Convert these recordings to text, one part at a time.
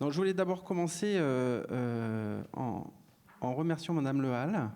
Donc, je voulais d'abord commencer en remerciant Madame Le Hall,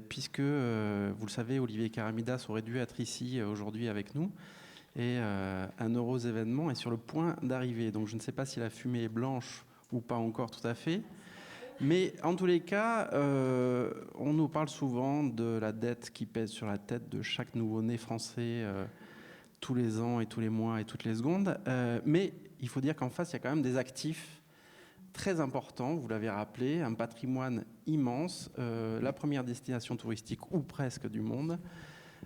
puisque, vous le savez, Olivier Karamidas aurait dû être ici aujourd'hui avec nous. Et un heureux événement est sur le point d'arriver. Donc, je ne sais pas si la fumée est blanche ou pas encore tout à fait. Mais en tous les cas, on nous parle souvent de la dette qui pèse sur la tête de chaque nouveau-né français tous les ans et tous les mois et toutes les secondes. Mais il faut dire qu'en face, il y a quand même des actifs très importants, vous l'avez rappelé, un patrimoine immense, la première destination touristique ou presque du monde,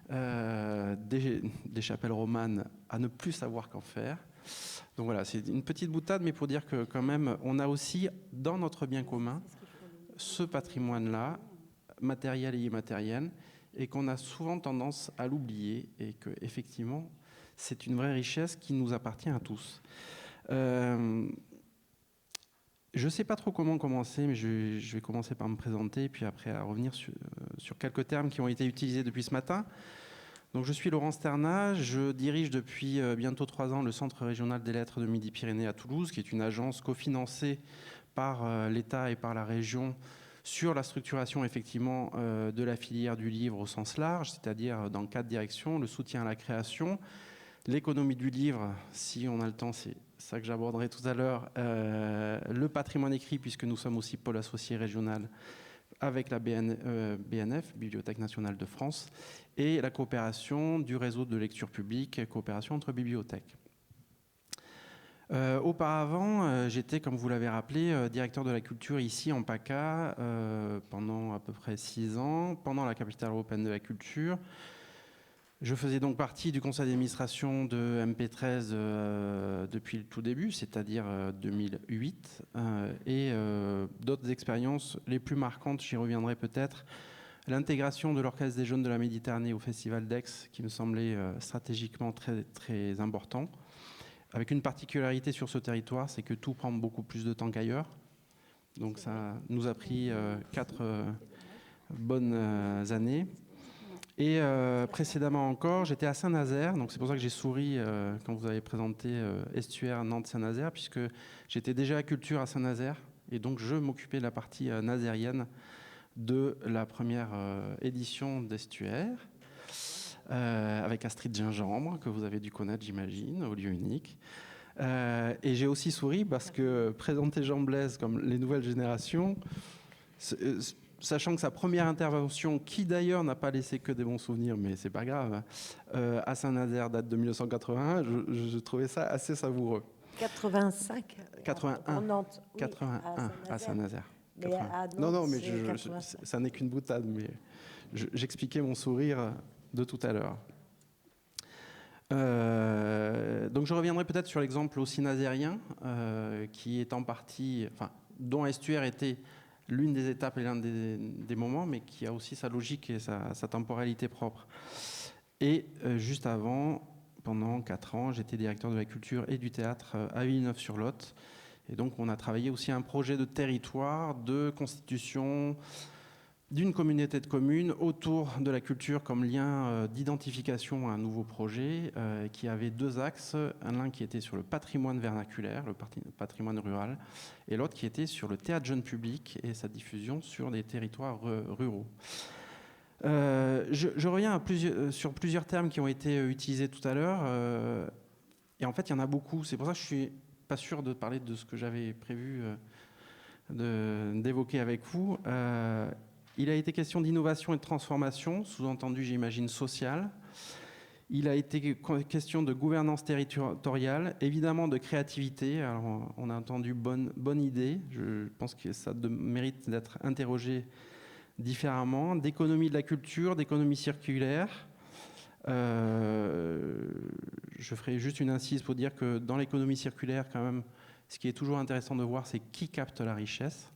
des chapelles romanes à ne plus savoir qu'en faire. Donc voilà, c'est une petite boutade, mais pour dire que quand même, on a aussi dans notre bien commun ce patrimoine-là, matériel et immatériel, et qu'on a souvent tendance à l'oublier, et que effectivement, c'est une vraie richesse qui nous appartient à tous. Je ne sais pas trop comment commencer, mais je vais commencer par me présenter, puis après à revenir sur quelques termes qui ont été utilisés depuis ce matin. Donc, je suis Laurent Sternat, je dirige depuis bientôt 3 ans le Centre régional des lettres de Midi-Pyrénées à Toulouse, qui est une agence cofinancée par l'État et par la région sur la structuration effectivement de la filière du livre au sens large, c'est-à-dire dans 4 directions, le soutien à la création, l'économie du livre, si on a le temps, c'est ça que j'aborderai tout à l'heure, le patrimoine écrit, puisque nous sommes aussi pôle associé régional avec la BNF, Bibliothèque nationale de France, et la coopération du réseau de lecture publique, coopération entre bibliothèques. Auparavant, j'étais, comme vous l'avez rappelé, directeur de la culture ici en PACA pendant à peu près 6 ans, pendant la capitale européenne de la culture. Je faisais donc partie du conseil d'administration de MP13 depuis le tout début, c'est-à-dire 2008. Et d'autres expériences les plus marquantes, j'y reviendrai peut-être, l'intégration de l'Orchestre des Jeunes de la Méditerranée au Festival d'Aix, qui me semblait stratégiquement très, très important. Avec une particularité sur ce territoire, c'est que tout prend beaucoup plus de temps qu'ailleurs. Donc ça nous a pris 4 bonnes années. Et précédemment encore, j'étais à Saint-Nazaire, donc c'est pour ça que j'ai souri quand vous avez présenté Estuaire Nantes-Saint-Nazaire, puisque j'étais déjà à culture à Saint-Nazaire, et donc je m'occupais de la partie nazérienne de la première édition d'Estuaire, avec Astrid Gingembre, que vous avez dû connaître, j'imagine, au lieu unique. Et j'ai aussi souri parce que présenter Jean Blaise comme les nouvelles générations, sachant que sa première intervention, qui d'ailleurs n'a pas laissé que des bons souvenirs, mais c'est pas grave, à Saint-Nazaire date de 1981, je trouvais ça assez savoureux. 85 81. En Nantes. Oui, 81 à Saint-Nazaire. Non, mais ça n'est qu'une boutade, mais j'expliquais mon sourire de tout à l'heure. Donc je reviendrai peut-être sur l'exemple aussi nazérien, qui est en partie, enfin, dont Estuaire était l'une des étapes et l'un des moments, mais qui a aussi sa logique et sa temporalité propre. Et juste avant, pendant 4 ans, j'étais directeur de la culture et du théâtre à Villeneuve-sur-Lot. Et donc on a travaillé aussi un projet de territoire, de constitution d'une communauté de communes autour de la culture comme lien d'identification à un nouveau projet qui avait 2 axes. L'un qui était sur le patrimoine vernaculaire, le patrimoine rural, et l'autre qui était sur le théâtre jeune public et sa diffusion sur des territoires ruraux. Je reviens sur plusieurs termes qui ont été utilisés tout à l'heure. Et en fait, il y en a beaucoup. C'est pour ça que je suis pas sûr de parler de ce que j'avais prévu d'évoquer avec vous. Il a été question d'innovation et de transformation, sous-entendu, j'imagine, sociale. Il a été question de gouvernance territoriale, évidemment de créativité. Alors, on a entendu bonne idée. Je pense que ça mérite d'être interrogé différemment. D'économie de la culture, d'économie circulaire. Je ferai juste une incise pour dire que dans l'économie circulaire, quand même, ce qui est toujours intéressant de voir, c'est qui capte la richesse.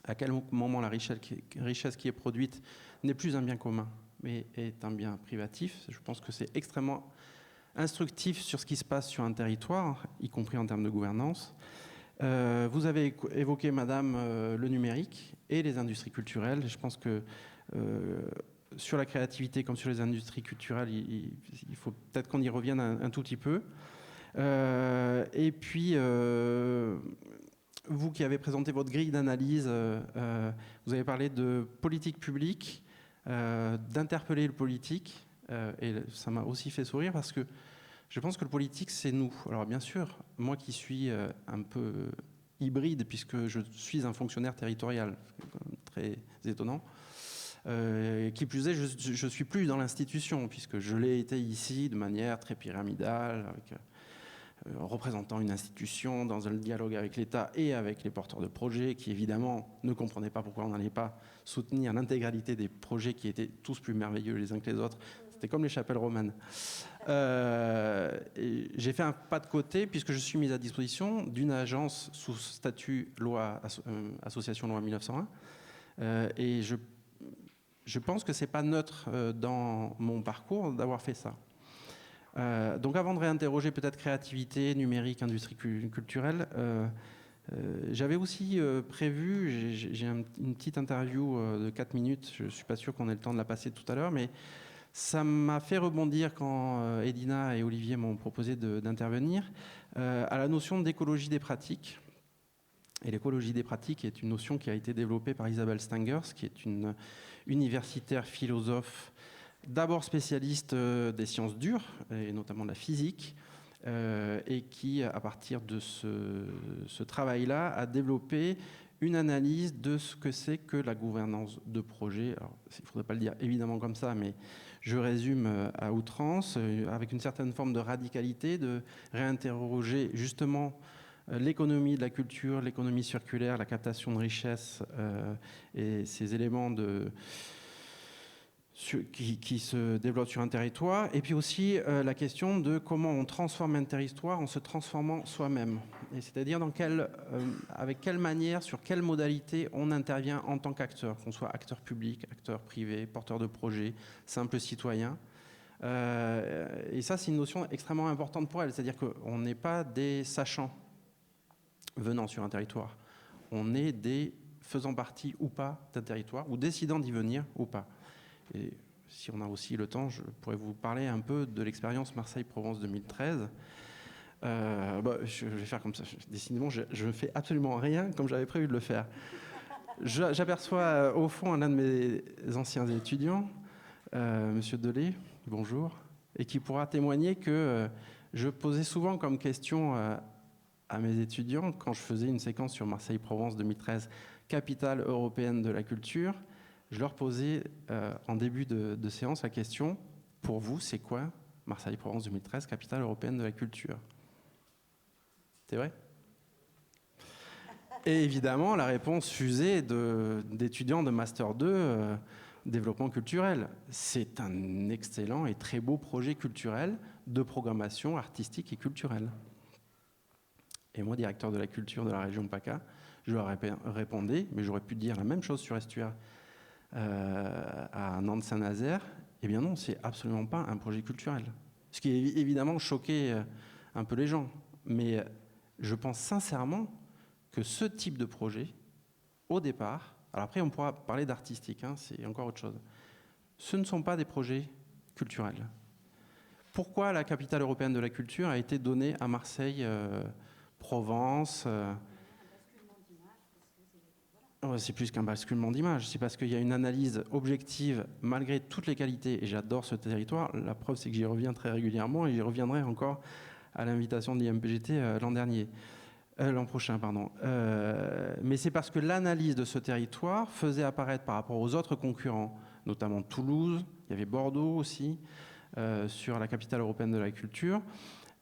À quel moment la richesse qui est produite n'est plus un bien commun, mais est un bien privatif. Je pense que c'est extrêmement instructif sur ce qui se passe sur un territoire, y compris en termes de gouvernance. Vous avez évoqué, Madame, le numérique et les industries culturelles. Je pense que sur la créativité comme sur les industries culturelles, il faut peut-être qu'on y revienne un tout petit peu. Et puis, vous qui avez présenté votre grille d'analyse, vous avez parlé de politique publique, d'interpeller le politique, et ça m'a aussi fait sourire parce que je pense que le politique, c'est nous. Alors bien sûr, moi qui suis un peu hybride, puisque je suis un fonctionnaire territorial, très étonnant, qui plus est, je suis plus dans l'institution, puisque je l'ai été ici de manière très pyramidale, avec, représentant une institution dans un dialogue avec l'État et avec les porteurs de projets, qui évidemment ne comprenaient pas pourquoi on n'allait pas soutenir l'intégralité des projets qui étaient tous plus merveilleux les uns que les autres. C'était comme les chapelles romanes. J'ai fait un pas de côté puisque je suis mis à disposition d'une agence sous statut association loi 1901. Et je pense que c'est pas neutre dans mon parcours d'avoir fait ça. Donc avant de réinterroger peut-être créativité, numérique, industrie culturelle, j'avais aussi prévu, j'ai une petite interview de 4 minutes, je ne suis pas sûr qu'on ait le temps de la passer tout à l'heure, mais ça m'a fait rebondir quand Edina et Olivier m'ont proposé d'intervenir à la notion d'écologie des pratiques. Et l'écologie des pratiques est une notion qui a été développée par Isabelle Stengers, qui est une universitaire philosophe, d'abord spécialiste des sciences dures, et notamment de la physique, et qui, à partir de ce travail-là, a développé une analyse de ce que c'est que la gouvernance de projet. Alors, il ne faudrait pas le dire évidemment comme ça, mais je résume à outrance, avec une certaine forme de radicalité, de réinterroger justement l'économie de la culture, l'économie circulaire, la captation de richesses et ces éléments qui se développent sur un territoire, et puis aussi la question de comment on transforme un territoire en se transformant soi-même, et c'est-à-dire avec quelle manière, sur quelle modalité on intervient en tant qu'acteur, qu'on soit acteur public, acteur privé, porteur de projet, simple citoyen. Et ça, c'est une notion extrêmement importante pour elle, c'est-à-dire qu'on n'est pas des sachants venant sur un territoire, on est des faisant partie ou pas d'un territoire, ou décidant d'y venir ou pas. Et si on a aussi le temps, je pourrais vous parler un peu de l'expérience Marseille-Provence 2013. Je vais faire comme ça. Décidément, je ne fais absolument rien comme j'avais prévu de le faire. J'aperçois au fond l'un de mes anciens étudiants, Monsieur Delay, bonjour, et qui pourra témoigner que je posais souvent comme question à mes étudiants, quand je faisais une séquence sur Marseille-Provence 2013, capitale européenne de la culture, je leur posais en début de séance la question, pour vous, c'est quoi Marseille-Provence 2013, capitale européenne de la culture? C'est vrai? Et évidemment, la réponse fusait d'étudiants de Master 2, développement culturel. C'est un excellent et très beau projet culturel de programmation artistique et culturelle. Et moi, directeur de la culture de la région PACA, je leur répondais, mais j'aurais pu dire la même chose sur Estuaire, à Nantes-Saint-Nazaire, eh bien non, c'est absolument pas un projet culturel. Ce qui est évidemment choqué un peu les gens. Mais je pense sincèrement que ce type de projet, au départ, alors après on pourra parler d'artistique, hein, c'est encore autre chose, ce ne sont pas des projets culturels. Pourquoi la capitale européenne de la culture a été donnée à Marseille, Provence C'est plus qu'un basculement d'image, c'est parce qu'il y a une analyse objective malgré toutes les qualités, et j'adore ce territoire. La preuve, c'est que j'y reviens très régulièrement, et j'y reviendrai encore à l'invitation de l'IMPGT l'an prochain. Mais c'est parce que l'analyse de ce territoire faisait apparaître par rapport aux autres concurrents, notamment Toulouse, il y avait Bordeaux aussi, sur la capitale européenne de la culture,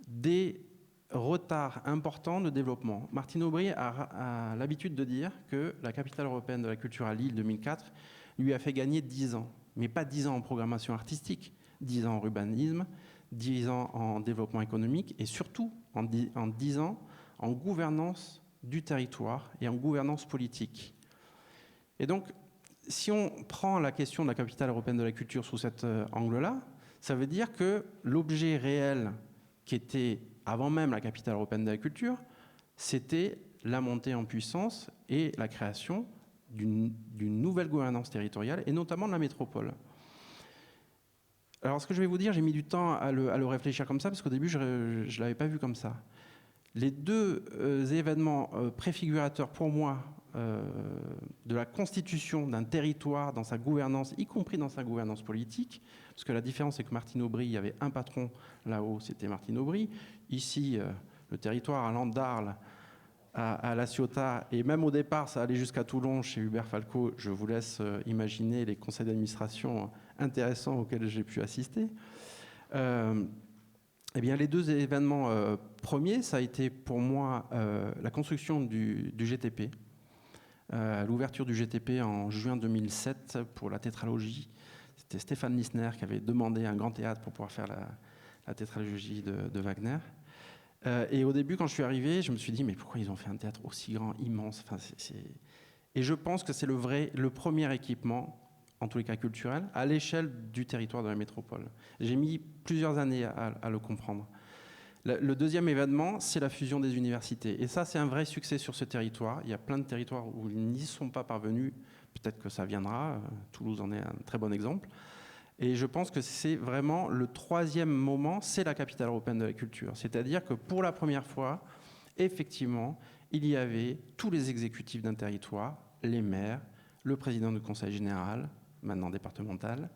des retard important de développement. Martine Aubry a l'habitude de dire que la capitale européenne de la culture à Lille 2004 lui a fait gagner 10 ans, mais pas 10 ans en programmation artistique, 10 ans en urbanisme, 10 ans en développement économique et surtout en 10 ans en gouvernance du territoire et en gouvernance politique. Et donc, si on prend la question de la capitale européenne de la culture sous cet angle-là, ça veut dire que l'objet réel qui était avant même la capitale européenne de la culture, c'était la montée en puissance et la création d'une nouvelle gouvernance territoriale, et notamment de la métropole. Alors, ce que je vais vous dire, j'ai mis du temps à le réfléchir comme ça, parce qu'au début, je ne l'avais pas vu comme ça. Les deux événements préfigurateurs pour moi de la constitution d'un territoire dans sa gouvernance, y compris dans sa gouvernance politique, parce que la différence, c'est que Martine Aubry, il y avait un patron là-haut, c'était Martine Aubry. Ici, le territoire allant d'Arles à La Ciotat, et même au départ, ça allait jusqu'à Toulon, chez Hubert Falco. Je vous laisse imaginer les conseils d'administration intéressants auxquels j'ai pu assister. Eh bien, les deux événements premiers, ça a été pour moi la construction du GTP, l'ouverture du GTP en juin 2007 pour la tétralogie. C'était Stéphane Lissner qui avait demandé un grand théâtre pour pouvoir faire la tétralogie de Wagner. Et au début, quand je suis arrivé, je me suis dit, mais pourquoi ils ont fait un théâtre aussi grand, immense, enfin, Et je pense que c'est le premier équipement, en tous les cas culturel, à l'échelle du territoire de la métropole. J'ai mis plusieurs années à le comprendre. Le deuxième événement, c'est la fusion des universités. Et ça, c'est un vrai succès sur ce territoire. Il y a plein de territoires où ils n'y sont pas parvenus. Peut-être que ça viendra. Toulouse en est un très bon exemple. Et je pense que c'est vraiment le troisième moment, c'est la capitale européenne de la culture. C'est-à-dire que pour la première fois, effectivement, il y avait tous les exécutifs d'un territoire, les maires, le président du conseil général, maintenant départemental.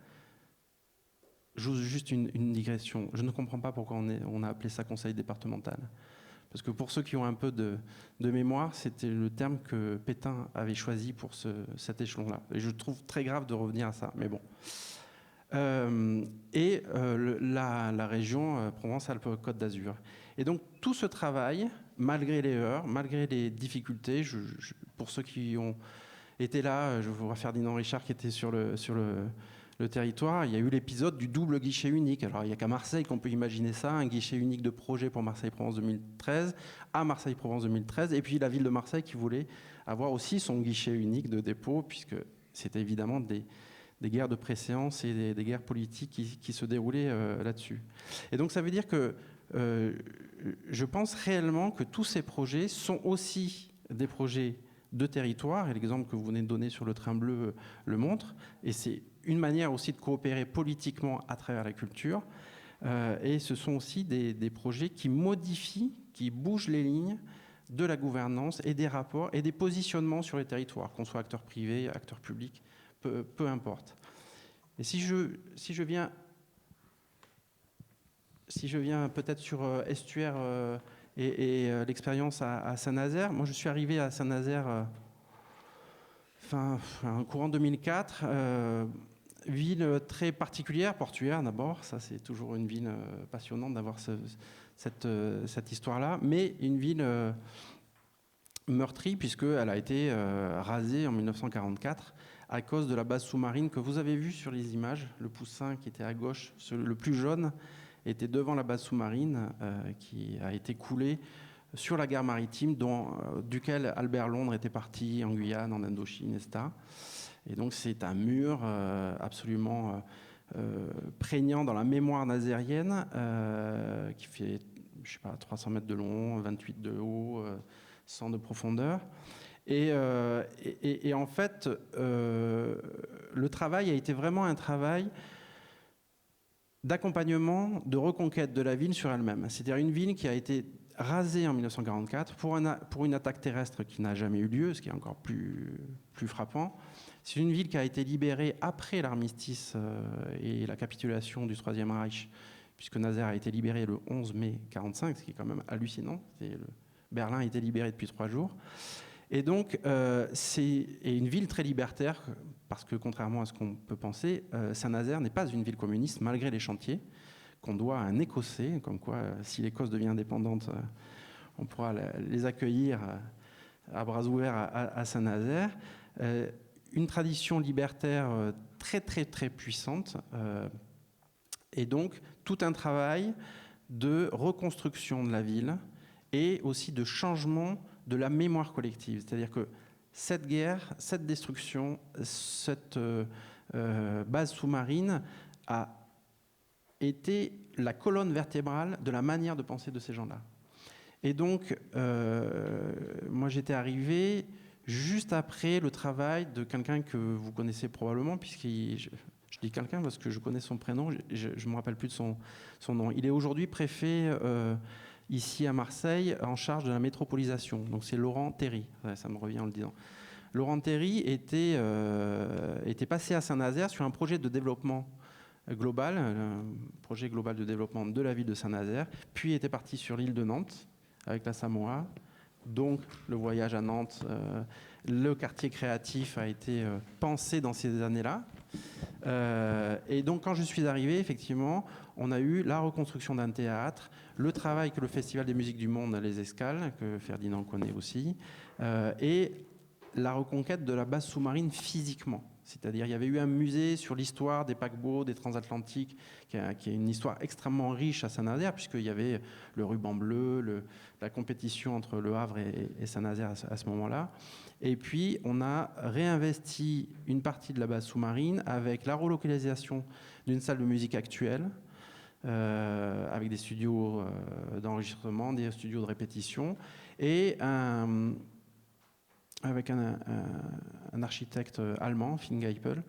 J'ose juste une digression. Je ne comprends pas pourquoi on a appelé ça conseil départemental. Parce que pour ceux qui ont un peu de mémoire, c'était le terme que Pétain avait choisi pour cet échelon-là. Et je trouve très grave de revenir à ça, mais bon. La région Provence-Alpes-Côte d'Azur. Et donc tout ce travail, malgré les heurts, malgré les difficultés, pour ceux qui ont été là, je vois Ferdinand Richard qui était sur le territoire, il y a eu l'épisode du double guichet unique. Alors il n'y a qu'à Marseille qu'on peut imaginer ça, un guichet unique de projet pour Marseille-Provence 2013, à Marseille-Provence 2013, et puis la ville de Marseille qui voulait avoir aussi son guichet unique de dépôt, puisque c'était évidemment des guerres de préséance et des guerres politiques qui se déroulaient là-dessus. Et donc ça veut dire que je pense réellement que tous ces projets sont aussi des projets de territoire, et l'exemple que vous venez de donner sur le train bleu le montre, et c'est une manière aussi de coopérer politiquement à travers la culture, et ce sont aussi des projets qui modifient, qui bougent les lignes de la gouvernance et des rapports et des positionnements sur les territoires, qu'on soit acteur privé, acteur public, peu importe. Et si je viens peut-être sur Estuaire et l'expérience à Saint-Nazaire, moi je suis arrivé à Saint-Nazaire courant 2004, ville très particulière, portuaire d'abord, ça c'est toujours une ville passionnante d'avoir cette histoire-là, mais une ville meurtrie puisqu'elle a été rasée en 1944 à cause de la base sous-marine que vous avez vue sur les images. Le poussin qui était à gauche, le plus jaune, était devant la base sous-marine qui a été coulée sur la guerre maritime duquel Albert Londres était parti en Guyane, en Indochine, etc. Et donc c'est un mur absolument prégnant dans la mémoire nazérienne qui fait, je sais pas, 300 mètres de long, 28 de haut, 100 de profondeur. Et en fait, le travail a été vraiment un travail d'accompagnement, de reconquête de la ville sur elle-même. C'est-à-dire une ville qui a été rasée en 1944 pour une attaque terrestre qui n'a jamais eu lieu, ce qui est encore plus frappant. C'est une ville qui a été libérée après l'armistice et la capitulation du Troisième Reich, puisque Nazaire a été libéré le 11 mai 1945, ce qui est quand même hallucinant. Berlin a été libéré depuis 3 jours. Et donc, c'est une ville très libertaire, parce que contrairement à ce qu'on peut penser, Saint-Nazaire n'est pas une ville communiste, malgré les chantiers, qu'on doit à un Écossais, comme quoi, si l'Écosse devient indépendante, on pourra les accueillir à bras ouverts à Saint-Nazaire. Une tradition libertaire très, très, très puissante, et donc tout un travail de reconstruction de la ville, et aussi de changement de la mémoire collective. C'est-à-dire que cette guerre, cette destruction, cette base sous-marine a été la colonne vertébrale de la manière de penser de ces gens-là. Et donc, moi j'étais arrivé juste après le travail de quelqu'un que vous connaissez probablement, puisque je Je dis quelqu'un parce que je connais son prénom, je ne me rappelle plus de son nom. Il est aujourd'hui préfet ici à Marseille, en charge de la métropolisation. Donc c'est Laurent Théry, ça me revient en le disant. Laurent Théry était passé à Saint-Nazaire sur un projet de développement global, un projet global de développement de la ville de Saint-Nazaire, puis était parti sur l'île de Nantes avec la Samoa. Donc le voyage à Nantes, le quartier créatif a été pensé dans ces années-là. Et donc quand je suis arrivé, effectivement, on a eu la reconstruction d'un théâtre, le travail que le Festival des musiques du monde, les Escales, que Ferdinand connaît aussi, et la reconquête de la base sous-marine physiquement. C'est-à-dire, il y avait eu un musée sur l'histoire des paquebots, des transatlantiques, qui est une histoire extrêmement riche à Saint-Nazaire, puisqu'il y avait le ruban bleu, la compétition entre Le Havre et Saint-Nazaire à ce moment-là. Et puis, on a réinvesti une partie de la base sous-marine avec la relocalisation d'une salle de musique actuelle, avec des studios d'enregistrement, des studios de répétition, et avec un architecte allemand, Finn Geipel.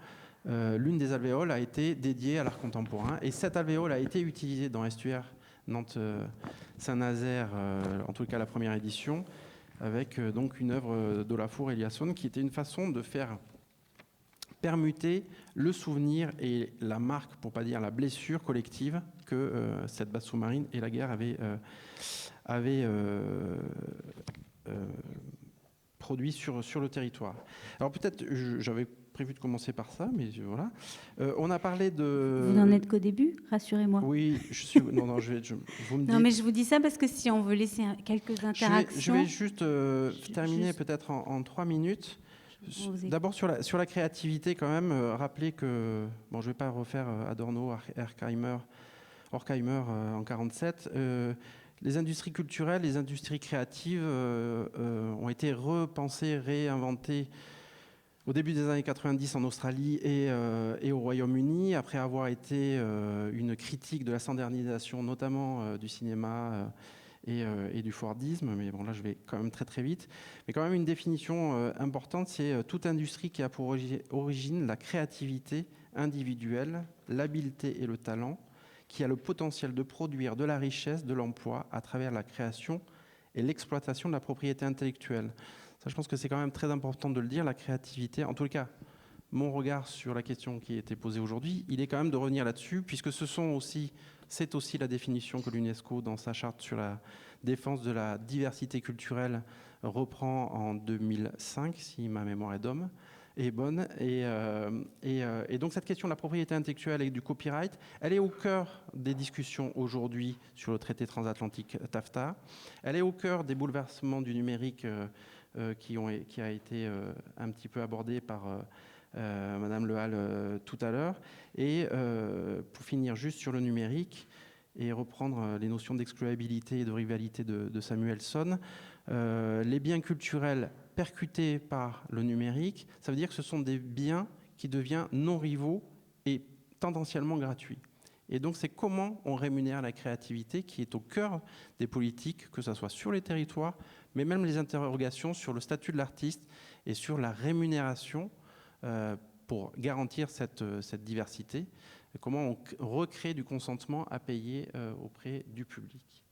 L'une des alvéoles a été dédiée à l'art contemporain, et cette alvéole a été utilisée dans Estuaire Nantes-Saint-Nazaire, en tout cas la première édition, avec donc une œuvre d'Olafur Eliasson, qui était une façon de faire permuter le souvenir et la marque, pour ne pas dire la blessure collective, que cette base sous-marine et la guerre avaient produit sur le territoire. Alors peut-être, j'avais prévu de commencer par ça, mais voilà. On a parlé de... Vous n'en êtes qu'au début, rassurez-moi. Oui, je suis... non, vous me dites... Non, mais je vous dis ça parce que si on veut laisser quelques interactions... Je vais juste terminer peut-être en 3 minutes. D'abord sur la créativité quand même, rappeler que... Bon, je ne vais pas refaire Adorno, Horkheimer en 1947. Les industries culturelles, les industries créatives ont été repensées, réinventées au début des années 90 en Australie et au Royaume-Uni, après avoir été une critique de la standardisation, notamment du cinéma et du Fordisme. Mais bon, là, je vais quand même très, très vite. Mais quand même, une définition importante, c'est toute industrie qui a pour origine la créativité individuelle, l'habileté et le talent, qui a le potentiel de produire de la richesse, de l'emploi à travers la création et l'exploitation de la propriété intellectuelle. Ça, je pense que c'est quand même très important de le dire, la créativité. En tout cas, mon regard sur la question qui a été posée aujourd'hui, il est quand même de revenir là-dessus, puisque c'est aussi la définition que l'UNESCO, dans sa charte sur la défense de la diversité culturelle, reprend en 2005, si ma mémoire est bonne. Et donc cette question de la propriété intellectuelle et du copyright, elle est au cœur des discussions aujourd'hui sur le traité transatlantique TAFTA. Elle est au cœur des bouleversements du numérique qui a été un petit peu abordé par Madame Lehal tout à l'heure. Et pour finir juste sur le numérique et reprendre les notions d'excluabilité et de rivalité de Samuelson, les biens culturels percutés par le numérique, ça veut dire que ce sont des biens qui deviennent non rivaux et tendanciellement gratuits. Et donc, c'est comment on rémunère la créativité qui est au cœur des politiques, que ce soit sur les territoires, mais même les interrogations sur le statut de l'artiste et sur la rémunération pour garantir cette diversité. Et comment on recrée du consentement à payer auprès du public.